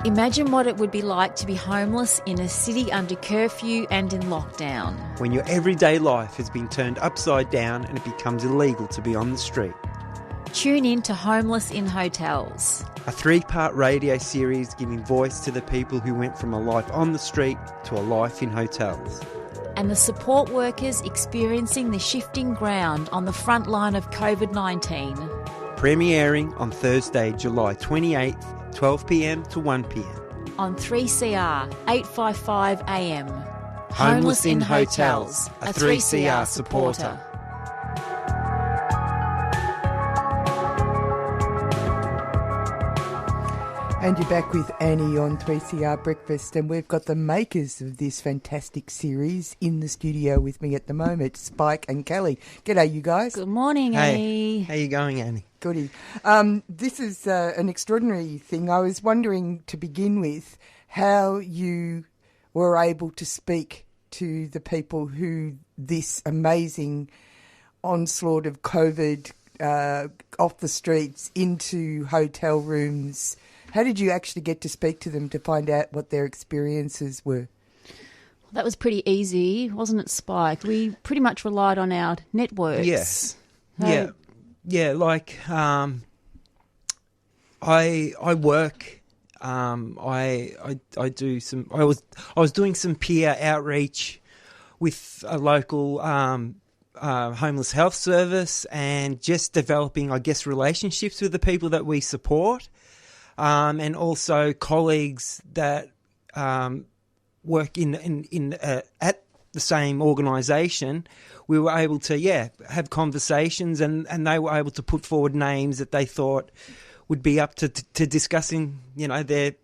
Imagine what it would be like to be homeless in a city under curfew and in lockdown. When your everyday life has been turned upside down and it becomes illegal to be on the street. Tune in to Homeless in Hotels. A 3-part radio series giving voice to the people who went from a life on the street to a life in hotels. And the support workers experiencing the shifting ground on the front line of COVID-19. Premiering on Thursday, July 28th, 12 p.m. to 1 p.m. On 3CR 855 AM. Homeless in Hotels, a 3CR supporter. And you're back with Annie on 3CR Breakfast, and we've got the makers of this fantastic series in the studio with me at the moment, Spike and Kelly. G'day, you guys. Good morning, Annie. How you going, Annie? Goody. This is an extraordinary thing. I was wondering, to begin with, how you were able to speak to the people who this amazing onslaught of COVID off the streets into hotel rooms. How did you actually get to speak to them to find out what their experiences were? Well, that was pretty easy, wasn't it, Spike? We pretty much relied on our networks. Yes. Yeah. Like I work. I do some. I was doing some peer outreach with a local homeless health service, and just developing, I guess, relationships with the people that we support. And also colleagues that work in at the same organisation. We were able to have conversations, and they were able to put forward names that they thought would be up to discussing, their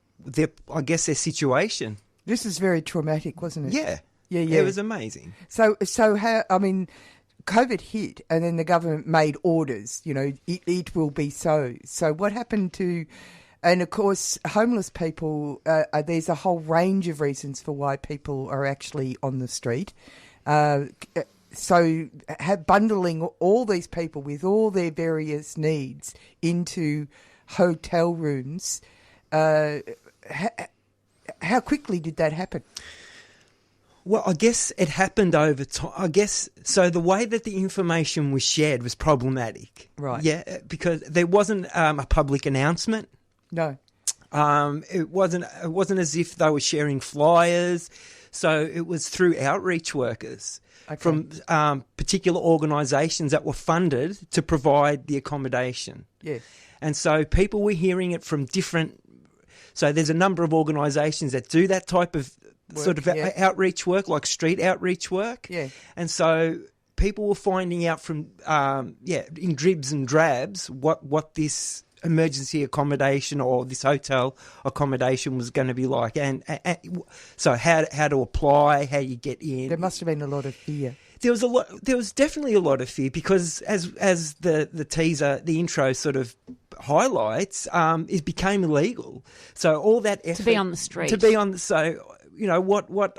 I guess their situation. This is very traumatic, wasn't it? Yeah. It was amazing. So how? I mean, COVID hit, and then the government made orders. It will be so. So what happened to? And, of course, homeless people, there's a whole range of reasons for why people are actually on the street. So bundling all these people with all their various needs into hotel rooms, how quickly did that happen? Well, I guess it happened over time. I guess, so the way that the information was shared was problematic. Right. Yeah, because there wasn't a public announcement. No. It wasn't as if they were sharing flyers. So it was through outreach workers from particular organisations that were funded to provide the accommodation. Yes. And so people were hearing it from different... So there's a number of organisations that do that type of outreach work, like street outreach work. Yeah. And so people were finding out from, in dribs and drabs what this emergency accommodation or this hotel accommodation was going to be like, and so how to apply, how you get in. There must have been a lot of fear. There was definitely a lot of fear, because as the teaser, the intro sort of highlights, it became illegal. So all that effort to be on the street, what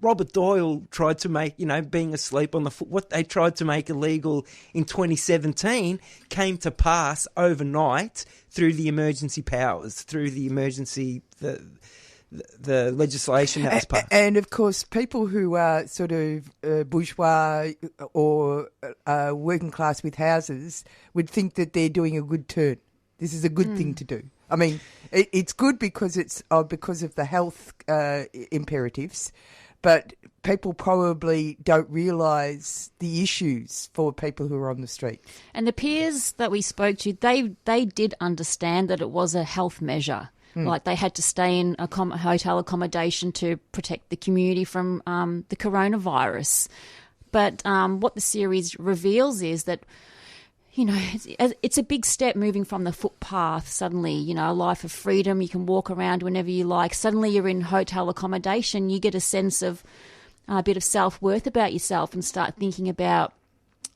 Robert Doyle tried to make, being asleep on the foot, what they tried to make illegal in 2017 came to pass overnight through the emergency powers, through the emergency, the legislation that was passed. And, of course, people who are sort of bourgeois or working class with houses would think that they're doing a good turn. This is a good thing to do. I mean, it's good because it's because of the health imperatives. But people probably don't realise the issues for people who are on the street. And the peers that we spoke to, they did understand that it was a health measure. Like they had to stay in a hotel accommodation to protect the community from the coronavirus. But what the series reveals is that, it's a big step moving from the footpath. Suddenly, a life of freedom. You can walk around whenever you like. Suddenly you're in hotel accommodation. You get a sense of a bit of self-worth about yourself and start thinking about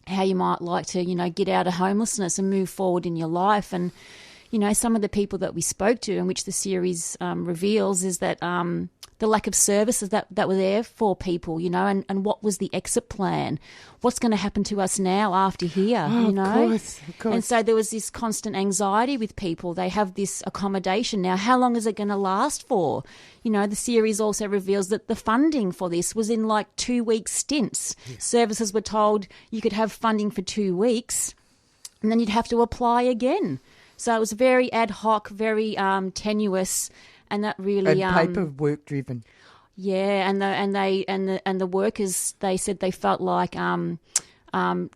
how you might like to, get out of homelessness and move forward in your life. And, some of the people that we spoke to, and which the series reveals, is that the lack of services that were there for people, you know, and what was the exit plan? What's going to happen to us now after here, you know? Of course. And so there was this constant anxiety with people. They have this accommodation now. How long is it going to last for? You know, the series also reveals that the funding for this was in like 2-week stints. Yeah. Services were told you could have funding for 2 weeks and then you'd have to apply again. So it was very ad hoc, very tenuous. And that really paperwork driven. Yeah, and the workers, they said they felt like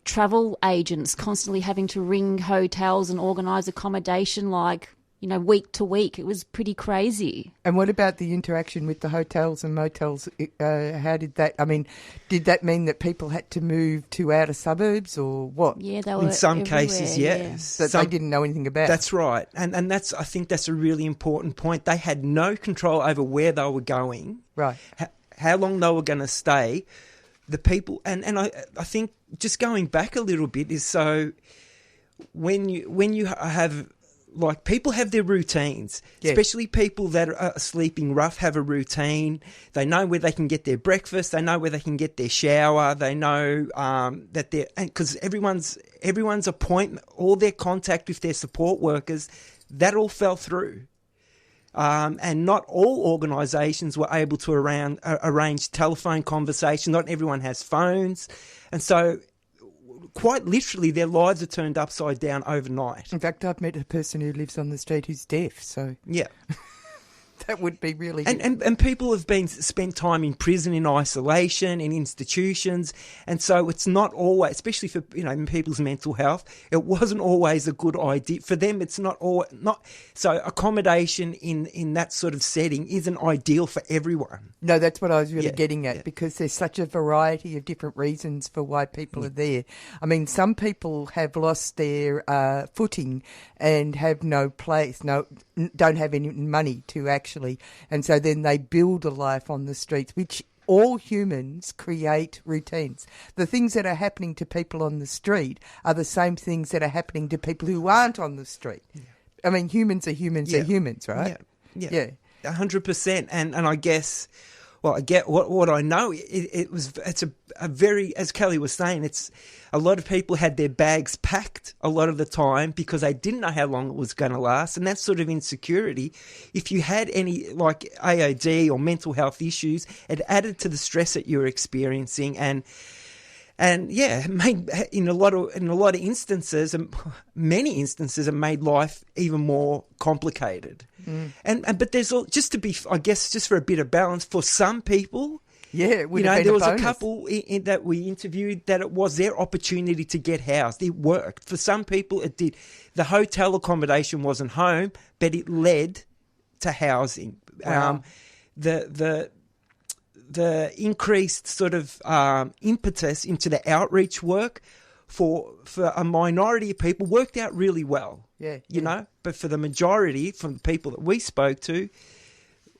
travel agents constantly having to ring hotels and organise accommodation, like, you know, week to week. It was pretty crazy. And what about the interaction with the hotels and motels? How did that? I mean, did that mean that people had to move to outer suburbs or what? Yeah, they were in some everywhere, cases, yes. That they didn't know anything about. That's right, and I think that's a really important point. They had no control over where they were going, right? How long they were going to stay. The people, and I think just going back a little bit is so when you have. Like, people have their routines, especially people that are sleeping rough have a routine. They know where they can get their breakfast. They know where they can get their shower. They know that because everyone's appointment, all their contact with their support workers, that all fell through. And not all organisations were able to arrange telephone conversation. Not everyone has phones. And so quite literally, their lives are turned upside down overnight. In fact, I've met a person who lives on the street who's deaf, so yeah, that would be really. And people have spent time in prison, in isolation, in institutions, and so it's not always, especially for in people's mental health, it wasn't always a good idea for them. It's not so accommodation in that sort of setting isn't ideal for everyone. No, that's what I was really getting at, because there's such a variety of different reasons for why people are there. I mean, some people have lost their footing and have no place, don't have any money to actually, and so then they build a life on the streets, which all humans create routines. The things that are happening to people on the street are the same things that are happening to people who aren't on the street. Yeah. I mean, humans are humans, right? Yeah. 100%. And I guess, well, I get what I know. It's a very, as Kelly was saying, it's a lot of people had their bags packed a lot of the time because they didn't know how long it was going to last. And that sort of insecurity, if you had any like AOD or mental health issues, it added to the stress that you were experiencing. And yeah, it made, in a lot of instances, many instances, it made life even more complicated. But there's just to be, I guess, just for a bit of balance for some people. Yeah, it would have been there was bonus. a couple that we interviewed that it was their opportunity to get housed. It worked. For some people, it did. The hotel accommodation wasn't home, but it led to housing. Wow. The increased sort of impetus into the outreach work for a minority of people worked out really well. You know, but for the majority, from the people that we spoke to,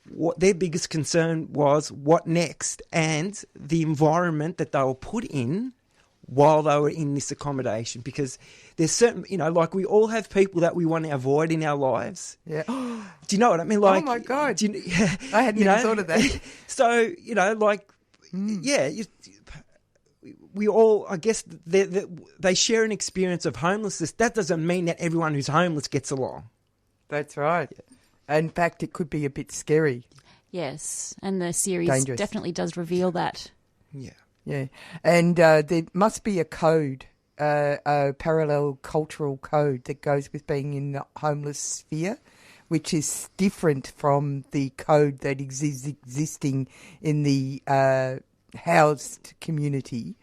what their biggest concern was what next, and the environment that they were put in while they were in this accommodation, because there's certain, like we all have people that we want to avoid in our lives. Yeah. Do you know what I mean? Like, oh my God. I hadn't even thought of that. So, we all, I guess, they share an experience of homelessness. That doesn't mean that everyone who's homeless gets along. That's right. Yeah. In fact, it could be a bit scary. Yes, and the series Dangerous. Definitely does reveal that. Yeah. Yeah. And there must be a code, a parallel cultural code that goes with being in the homeless sphere, which is different from the code that existing in the housed community,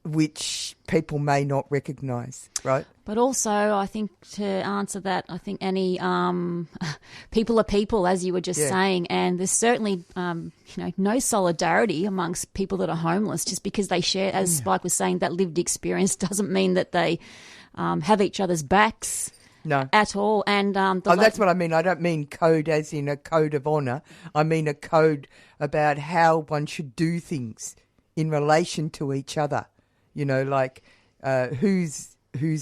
which people may not recognise, right? But also, I think to answer that, I think, Annie, people are people, as you were just saying, and there's certainly, no solidarity amongst people that are homeless. Just because they share, as Spike was saying, that lived experience doesn't mean that they have each other's backs. No. At all. And that's what I mean. I don't mean code as in a code of honour. I mean a code about how one should do things in relation to each other. Like who's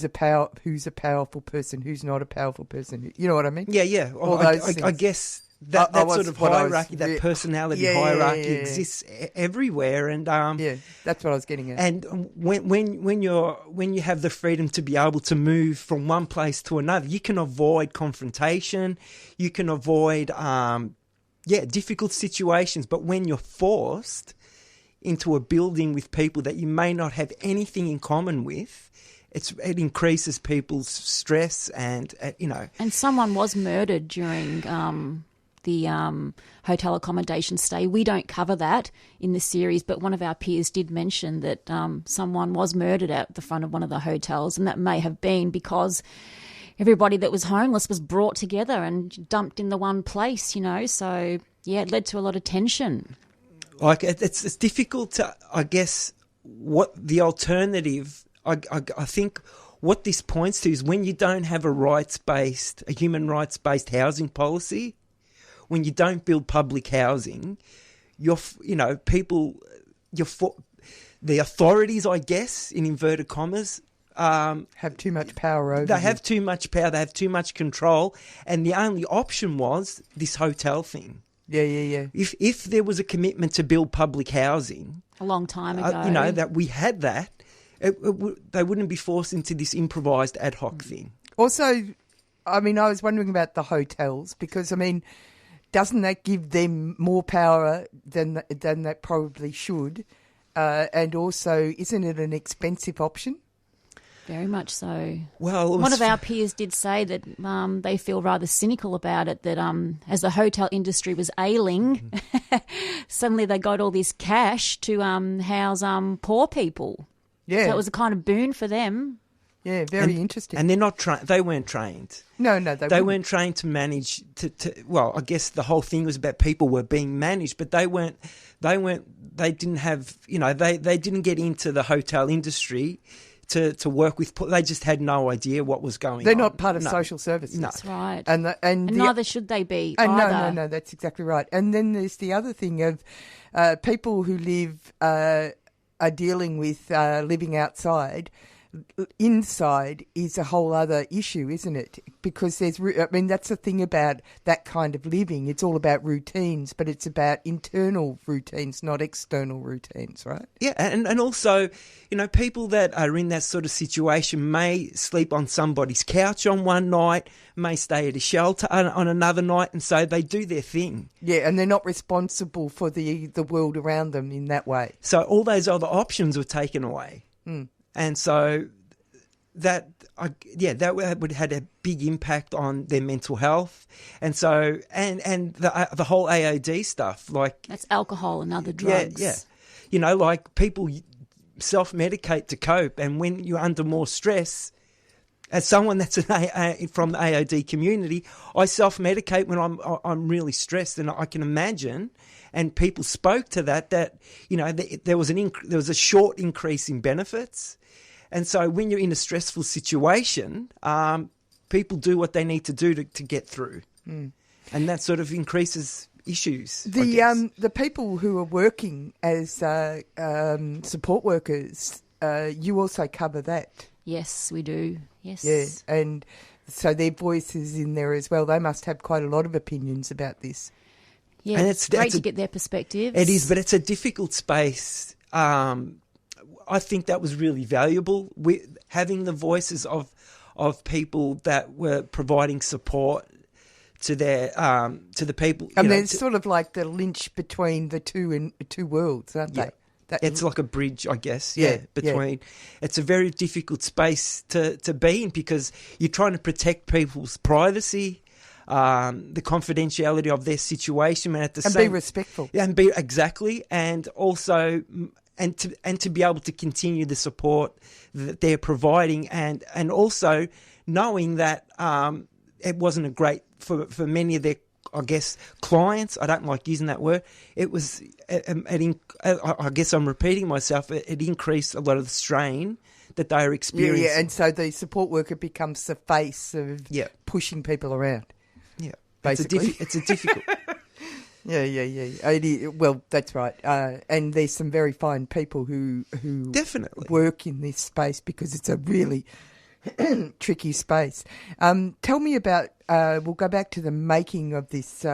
a powerful person, who's not a powerful person. You know what I mean? Yeah. All those things. I guess that sort of hierarchy, that personality hierarchy yeah. exists everywhere, and yeah, that's what I was getting at. And when you have the freedom to be able to move from one place to another, you can avoid confrontation, you can avoid difficult situations. But when you're forced into a building with people that you may not have anything in common with, it increases people's stress and And someone was murdered during the hotel accommodation stay. We don't cover that in the series, but one of our peers did mention that someone was murdered at the front of one of the hotels, and that may have been because everybody that was homeless was brought together and dumped in the one place, So, yeah, it led to a lot of tension. Like, it's difficult to, I guess, what the alternative... I think what this points to is when you don't have a human rights-based housing policy, when you don't build public housing, the authorities, I guess, in inverted commas, have too much power over. They have too much power. They have too much control, and the only option was this hotel thing. Yeah. If there was a commitment to build public housing a long time ago, that we had that. They wouldn't be forced into this improvised ad hoc thing. Also, I was wondering about the hotels because, doesn't that give them more power than that probably should? And also, isn't it an expensive option? Very much so. Well, one of our peers did say that they feel rather cynical about it, that as the hotel industry was ailing, suddenly they got all this cash to house poor people. Yeah. So it was a kind of boon for them. Yeah, very interesting. And they're not they weren't trained. No, they weren't trained to manage well, I guess the whole thing was about people were being managed, but they didn't have, they didn't get into the hotel industry to work with. They just had no idea what was going on. They're not part of social services. No. That's right. And neither should they be either. No, that's exactly right. And then there's the other thing of people who live are dealing with living outside. Inside is a whole other issue, isn't it? Because that's the thing about that kind of living. It's all about routines, but it's about internal routines, not external routines, right? Yeah, and also, people that are in that sort of situation may sleep on somebody's couch on one night, may stay at a shelter on another night, and so they do their thing. Yeah, and they're not responsible for the world around them in that way. So all those other options were taken away. Mm. And so that would had a big impact on their mental health, and so and the whole AOD stuff, like that's alcohol and other drugs. Yeah, like people self-medicate to cope, and when you're under more stress, as someone that's from the AOD community, I self-medicate when I'm really stressed, and I can imagine. And people spoke to that there was a short increase in benefits. And so when you're in a stressful situation, people do what they need to do to get through. Mm. And that sort of increases issues. The people who are working as support workers, you also cover that. Yes, we do. Yes. Yeah, and so their voice is in there as well. They must have quite a lot of opinions about this. Yeah, and it's great to get their perspectives. It is, but it's a difficult space. I think that was really valuable. Having the voices of people that were providing support to their to the people. It's sort of like the lynch between the two worlds, aren't they? It's like a bridge, I guess. Between. It's a very difficult space to be in because you're trying to protect people's privacy. The confidentiality of their situation, and be respectful. Yeah, and be exactly, and also, and to be able to continue the support that they're providing, and also knowing that it wasn't a great for many of their, I guess, clients. I don't like using that word. It was, I guess I'm repeating myself. It increased a lot of the strain that they are experiencing. Yeah, and so the support worker becomes the face of pushing people around. Yeah, basically. It's a difficult. Yeah. Well, that's right. And there's some very fine people who definitely work in this space because it's a really tricky space. Tell me about, we'll go back to the making of this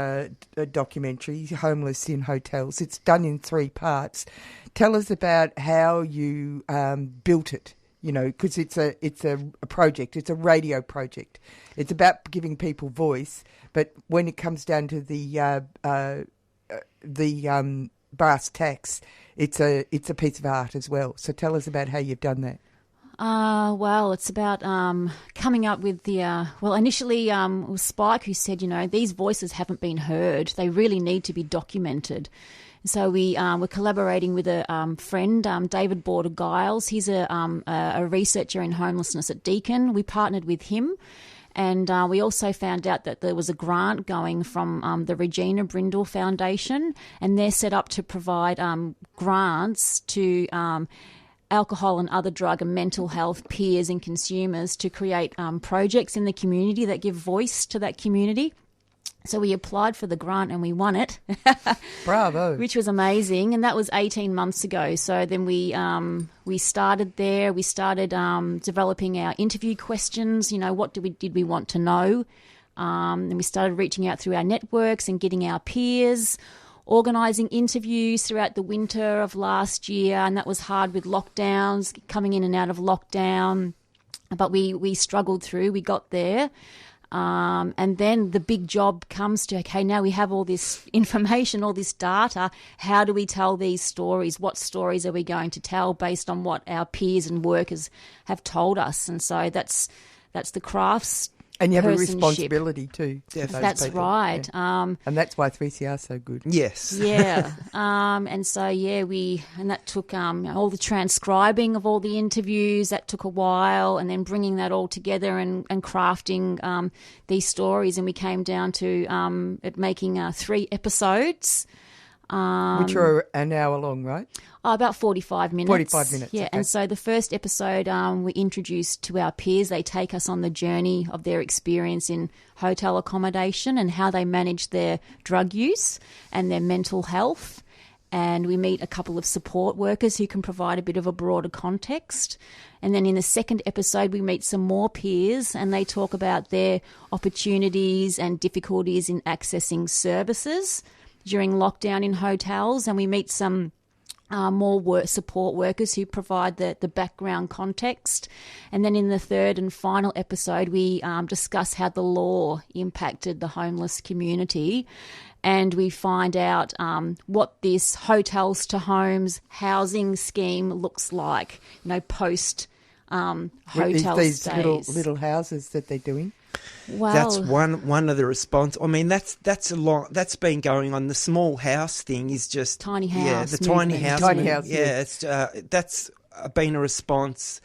documentary, Homeless in Hotels. It's done in 3 parts. Tell us about how you built it, you know, because it's a project, it's a radio project. It's about giving people voice, but when it comes down to the brass tacks, it's a piece of art as well. So tell us about how you've done that. Well, it's about coming up with the... initially it was Spike who said, you know, these voices haven't been heard. They really need to be documented. So we were collaborating with a friend, David Border-Giles. He's a researcher in homelessness at Deakin. We partnered with him. And we also found out that there was a grant going from the Regina Brindle Foundation, and they're set up to provide grants to alcohol and other drug and mental health peers and consumers to create projects in the community that give voice to that community. So we applied for the grant and we won it. Bravo. Which was amazing. And that was 18 months ago. So then we started there. We started developing our interview questions. You know, what did we want to know? And we started reaching out through our networks and getting our peers, organising interviews throughout the winter of last year. And that was hard with lockdowns, coming in and out of lockdown. But we struggled through. We got there. And then the big job comes to, okay, now we have all this information, all this data. How do we tell these stories? What stories are we going to tell based on what our peers and workers have told us? And so that's the crafts. And you have a responsibility too. That's people. Right. Yeah. And that's why 3CR is so good. Yes. Yeah. And so, and that took all the transcribing of all the interviews. That took a while, and then bringing that all together and crafting these stories. And we came down to making 3 episodes. Which are an hour long, right? About 45 minutes. 45 minutes, yeah. Okay. And so the first episode we introduced to our peers. They take us on the journey of their experience in hotel accommodation and how they manage their drug use and their mental health. And we meet a couple of support workers who can provide a bit of a broader context. And then in the second episode, we meet some more peers and they talk about their opportunities and difficulties in accessing services during lockdown in hotels, and we meet some more support workers who provide the background context. And then in the third and final episode, we discuss how the law impacted the homeless community, and we find out what this hotels to homes housing scheme looks like, you know, post hotel these stays. little houses that they're doing. Well, that's one of the response. I mean, that's a lot. That's been going on. The small house thing is just tiny house. Yeah, the tiny house. Tiny house. Yeah, it's that's been a response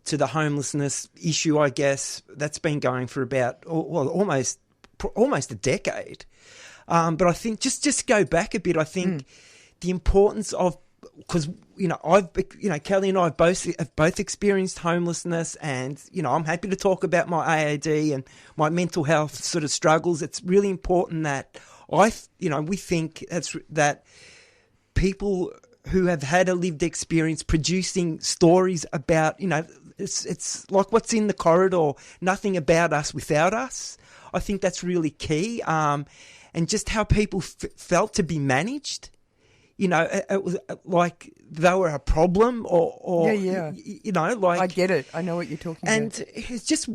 to the homelessness issue. I guess that's been going for about almost a decade. But I think just go back a bit. I think the importance of, because Kelly and I have both experienced homelessness, and I'm happy to talk about my AAD and my mental health sort of struggles. It's really important that we think that people who have had a lived experience producing stories about, it's like what's in the corridor, nothing about us without us. I think that's really key, and just how people felt to be managed. It was like they were a problem or yeah. Like... I get it. I know what you're talking about. And it's just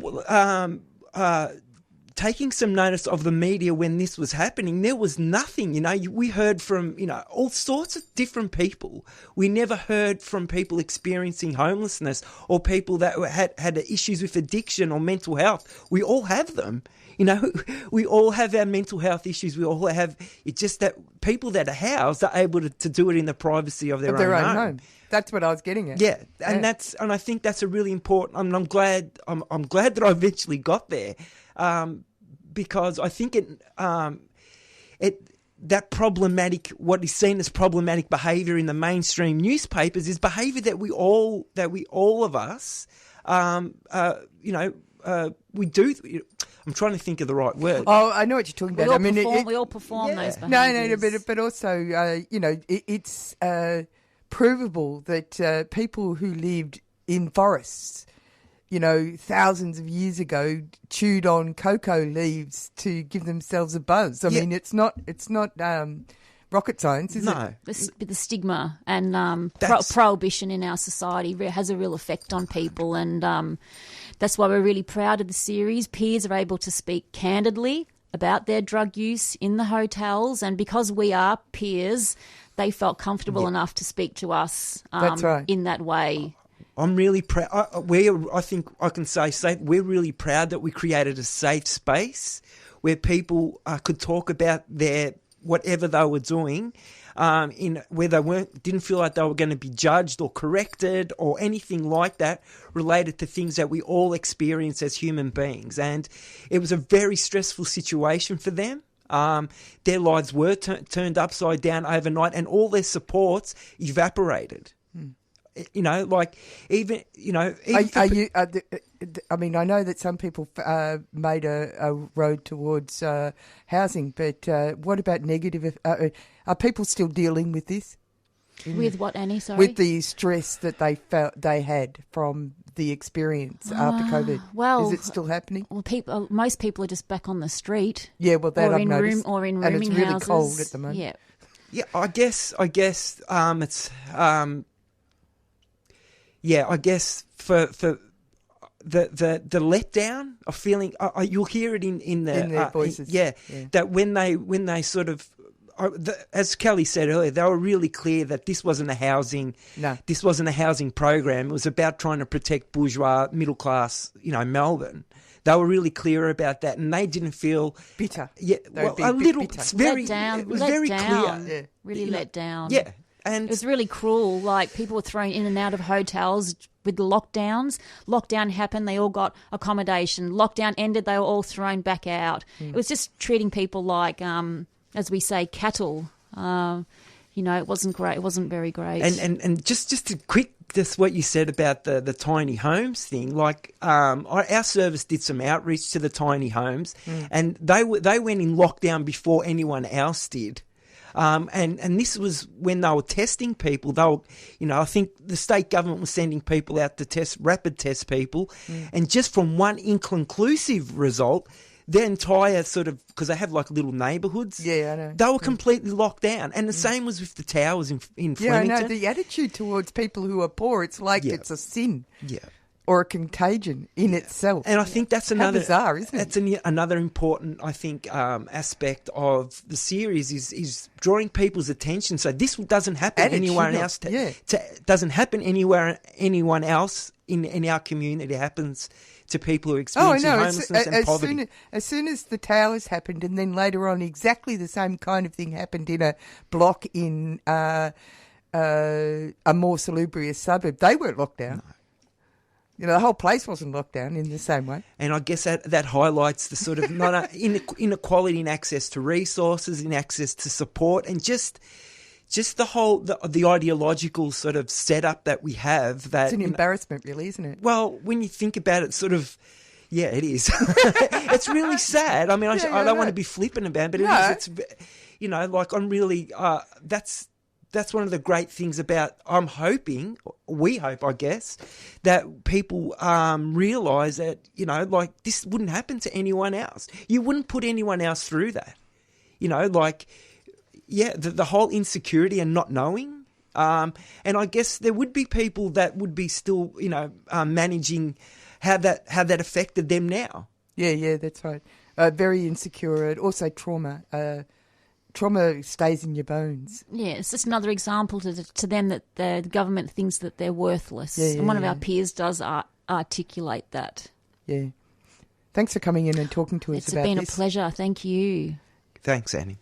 taking some notice of the media when this was happening. There was nothing, we heard from, all sorts of different people. We never heard from people experiencing homelessness or people that had issues with addiction or mental health. We all have them. We all have our mental health issues. We all have, it's just that people that are housed are able to do it in the privacy of their own home. That's what I was getting at. Yeah, and I think that's a really important. I'm glad that I eventually got there, because I think that problematic, what is seen as problematic behaviour in the mainstream newspapers, is behaviour that we all of us, we do. I'm trying to think of the right word. Oh, I know what you're talking about. We all perform those behaviours. No, but also, it's provable that people who lived in forests thousands of years ago chewed on cocoa leaves to give themselves a buzz. I mean, it's not rocket science, is it? The stigma and prohibition in our society has a real effect on people, and that's why we're really proud of the series. Peers are able to speak candidly about their drug use in the hotels, and because we are peers, they felt comfortable enough to speak to us That's right. in that way. I'm really proud. I think I can say safe. We're really proud that we created a safe space where people could talk about their whatever they were doing, where they didn't feel like they were going to be judged or corrected or anything like that related to things that we all experience as human beings. And it was a very stressful situation for them. Their lives were turned upside down overnight, and all their supports evaporated. I mean, I know that some people made a road towards housing, but what about negative? Are people still dealing with this? With what, Annie? Sorry, with the stress that they felt they had from the experience after COVID. Well, is it still happening? Well, most people are just back on the street. Yeah, well, that I've noticed. Or in rooming and it's really houses. Cold at the moment. Yeah. I guess it's. I guess for the letdown of feeling, you'll hear it in their voices. That when they sort of, as Kelly said earlier, they were really clear that this wasn't a housing program. It was about trying to protect bourgeois middle class, Melbourne. They were really clear about that, and they didn't feel bitter. Yeah, a little. Bitter. It's very. It was let very down. Clear. Yeah. Really let down. Yeah. And it was really cruel. Like, people were thrown in and out of hotels with the lockdowns. Lockdown happened, they all got accommodation. Lockdown ended, they were all thrown back out. It was just treating people like, as we say, cattle. It wasn't great. It wasn't very great. And just a quick, just what you said about the tiny homes thing. Like, our service did some outreach to the tiny homes, and they went in lockdown before anyone else did. And this was when they were testing people. They were, I think the state government was sending people out to rapid test people, and just from one inconclusive result, their entire sort of, because they have like little neighbourhoods. Yeah, I know. They were completely locked down, and the same was with the towers in Flemington. Yeah, I know. The attitude towards people who are poor, it's like it's a sin. Yeah. Or a contagion in itself. And I think that's another bizarre, isn't it? That's another important, I think, aspect of the series is drawing people's attention. So this doesn't happen anywhere else. Doesn't happen anyone else in our community. It happens to people who are experiencing homelessness and poverty. As soon as the towers happened, and then later on, exactly the same kind of thing happened in a block in a more salubrious suburb. They weren't locked down. No. The whole place wasn't locked down in the same way. And I guess that highlights the sort of inequality in access to resources, in access to support, and just the whole the ideological sort of setup that we have. That it's an embarrassment, really, isn't it? Well, when you think about it, sort of. Yeah, it is. It's really sad. I mean, I don't want to be flippant about it, but it is. It's, like I'm really. That's one of the great things about, we hope, I guess, that people realise that, like this wouldn't happen to anyone else. You wouldn't put anyone else through that. The whole insecurity and not knowing. And I guess there would be people that would be still, managing how that affected them now. Yeah, that's right. Very insecure, and also trauma. Trauma stays in your bones. Yeah, it's just another example to them that the government thinks that they're worthless. And one of our peers does articulate that. Yeah. Thanks for coming in and talking to us about this. It's been a pleasure. Thank you. Thanks, Annie.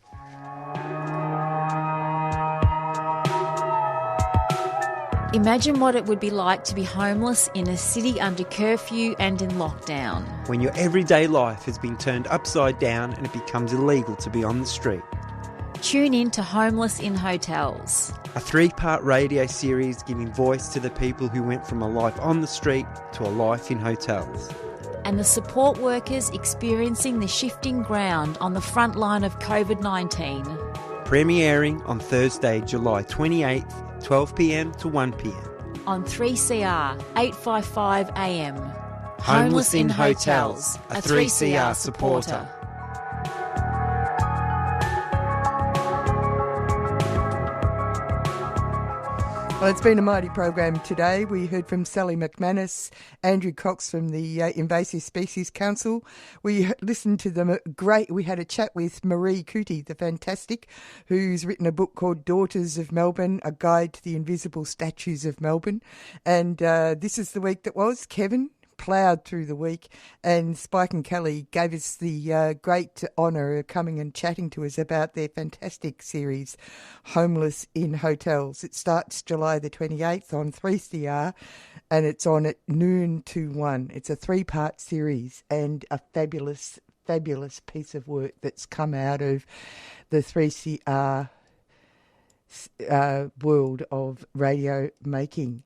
Imagine what it would be like to be homeless in a city under curfew and in lockdown. When your everyday life has been turned upside down and it becomes illegal to be on the street. Tune in to Homeless in Hotels, a 3-part radio series giving voice to the people who went from a life on the street to a life in hotels. And the support workers experiencing the shifting ground on the front line of COVID-19. Premiering on Thursday, July 28th, 12 p.m. to 1 p.m. on 3CR 855 AM. Homeless in Hotels, a 3CR supporter. Well, it's been a mighty program today. We heard from Sally McManus, Andrew Cox from the Invasive Species Council. We listened to them we had a chat with Marie Cootie, the fantastic, who's written a book called Daughters of Melbourne, A Guide to the Invisible Statues of Melbourne. And this is the week that was. Kevin ploughed through the week, and Spike and Kelly gave us the great honour of coming and chatting to us about their fantastic series, Homeless in Hotels. It starts July the 28th on 3CR, and it's on at noon to 1. It's a 3-part series and a fabulous, fabulous piece of work that's come out of the 3CR world of radio making.